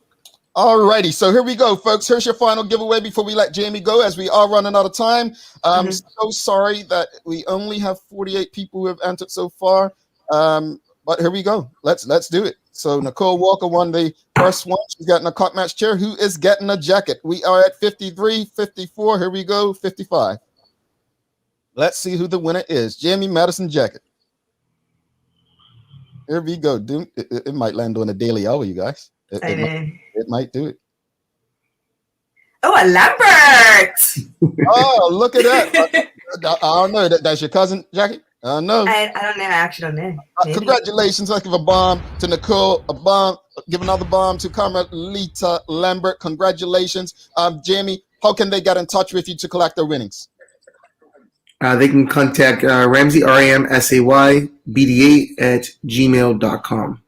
All righty, so here we go, folks. Here's your final giveaway before we let Jamie go, as we are running out of time. I'm so sorry that we only have 48 people who have entered so far, but here we go. Let's do it. So Nicole Walker won the first one. She's getting a cup match chair. Who is getting a jacket? We are at 53, 54. Here we go, 55. Let's see who the winner is. Jamie Madison jacket. Here we go. It might land on a daily hour, you guys. It might do it. Oh, a Lambert! Oh, look at that. I don't know. That's your cousin, Jackie? I don't know. I don't know. I actually don't know. Congratulations. Let's give a bomb to Nicole, a bomb. Give another bomb to Carmelita Lambert. Congratulations. Jamie, how can they get in touch with you to collect their winnings? They can contact Ramsay, RAMSAY, BDA at gmail.com.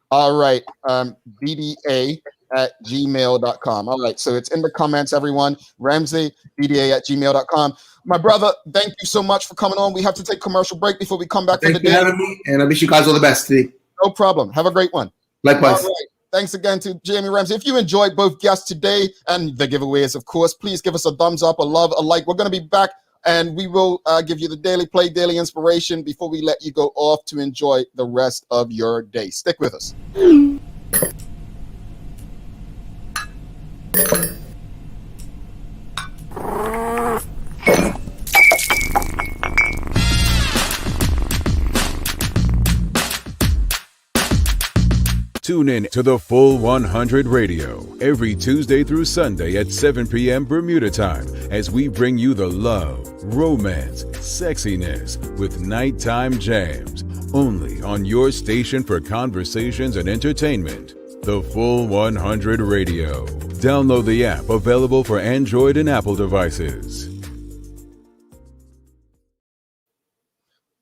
All right, BDA at gmail.com. All right, so it's in the comments, everyone. Ramsay, BDA at gmail.com. My brother, thank you so much for coming on. We have to take commercial break before we come back for the day. Thank you for having me, and I wish you guys all the best today. No problem. Have a great one. Likewise. All right. Thanks again to Jamie Ramsay. If you enjoyed both guests today and the giveaways, of course, please give us a thumbs up, a love, a like. We're going to be back, and we will give you the daily play, daily inspiration before we let you go off to enjoy the rest of your day. Stick with us. Tune in to the Full 100 Radio every Tuesday through Sunday at 7 p.m. Bermuda time as we bring you the love, romance, sexiness with nighttime jams. Only on your station for conversations and entertainment. The Full 100 Radio. Download the app available for Android and Apple devices.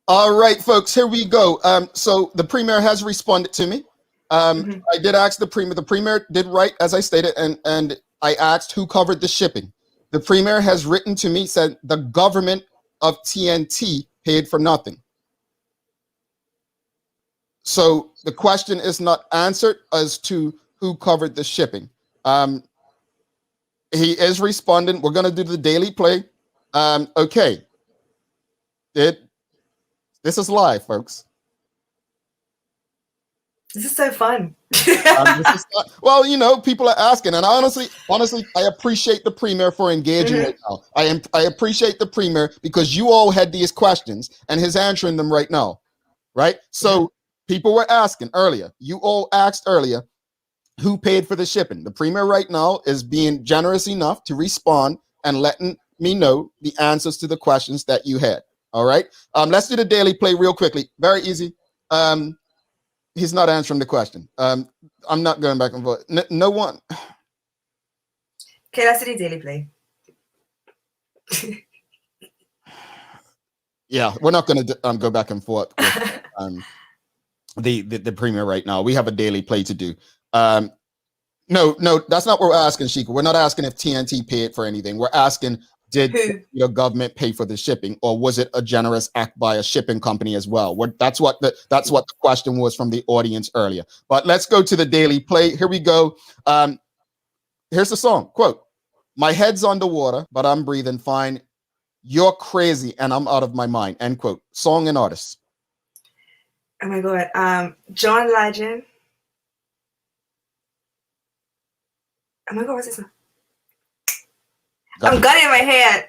All right, folks, here we go. So the premier has responded to me. I did ask the premier. The premier did write, as I stated, and I asked who covered the shipping. The premier has written to me, said the government of TNT paid for nothing. So the question is not answered as to who covered the shipping. He is responding. We're going to do the daily play. Okay. This is live, folks. This is so fun. Well, you know, people are asking, and honestly, I appreciate the premier for engaging right now. I appreciate the premier because you all had these questions, and he's answering them right now, right? So people were asking earlier. You all asked earlier who paid for the shipping. The premier right now is being generous enough to respond and letting me know the answers to the questions that you had. All right. Let's do the daily play real quickly. Very easy. He's not answering the question. I'm not going back and forth. No one. Okay, let's do the daily play. Yeah, we're not going to go back and forth with the premier right now. We have a daily play to do. No, that's not what we're asking, Sheikah. We're not asking if TNT paid for anything. We're asking, did your government pay for the shipping, or was it a generous act by a shipping company as well? That's what the question was from the audience earlier. But let's go to the daily play. Here we go. Here's the song. Quote, "My head's underwater, but I'm breathing fine. You're crazy and I'm out of my mind." End quote. Song and artist. Oh my God. John Legend. Oh my God, what's this one? I'm gunning in my head.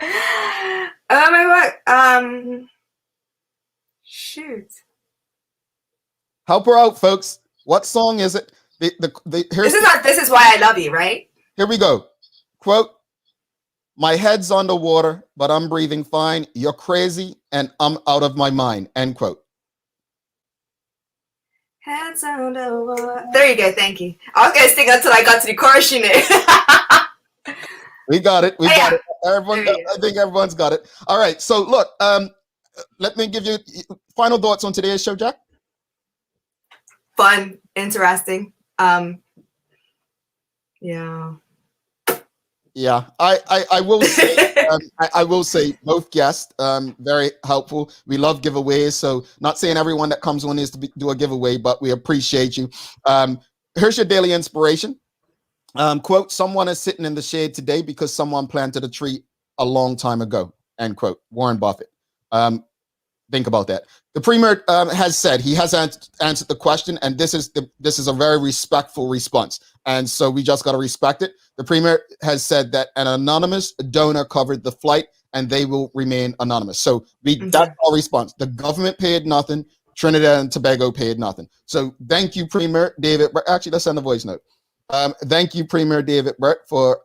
My God. Shoot. Help her out, folks. What song is it? This is not This Is Why I Love You, right? Here we go. Quote, my head's underwater, but I'm breathing fine. You're crazy and I'm out of my mind. End quote. Heads underwater. There you go. Thank you. I was going to sing until I got to the chorus, you know. We got it. We got it. I think everyone's got it. All right. So look, let me give you final thoughts on today's show, Jack. Fun, interesting. Yeah, I will say, I will say both guests very helpful. We love giveaways, so not saying everyone that comes on is to do a giveaway, but we appreciate you. Here's your daily inspiration. Quote, someone is sitting in the shade today because someone planted a tree a long time ago. End quote. Warren Buffett. Think about that. The premier has said he has answered the question, and this is a very respectful response, and so we just got to respect it. The premier has said that an anonymous donor covered the flight, and they will remain anonymous. So that's our response. The government paid nothing. Trinidad and Tobago paid nothing. So thank you, Premier David. Actually, let's send a voice note. Thank you, Premier David Burt, for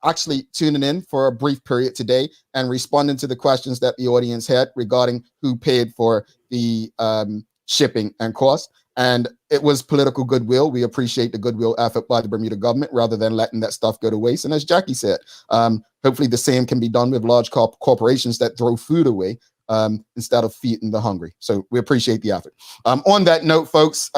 actually tuning in for a brief period today and responding to the questions that the audience had regarding who paid for the shipping and cost. And it was political goodwill. We appreciate the goodwill effort by the Bermuda government rather than letting that stuff go to waste. And as Jackie said, hopefully the same can be done with large corporations that throw food away instead of feeding the hungry. So we appreciate the effort. On that note, folks,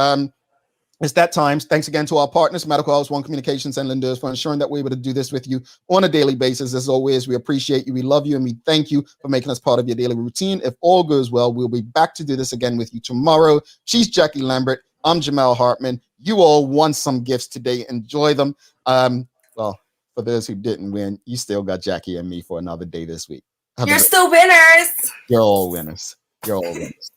it's that time. Thanks again to our partners, Medical House One Communications and Linders, for ensuring that we're able to do this with you on a daily basis. As always, we appreciate you, we love you, and we thank you for making us part of your daily routine. If all goes well, we'll be back to do this again with you tomorrow. She's Jackie Lambert. I'm Jamal Hartman. You all won some gifts today. Enjoy them. Well, for those who didn't win, you still got Jackie and me for another day this week. You're still winners. You're all winners. You're all winners.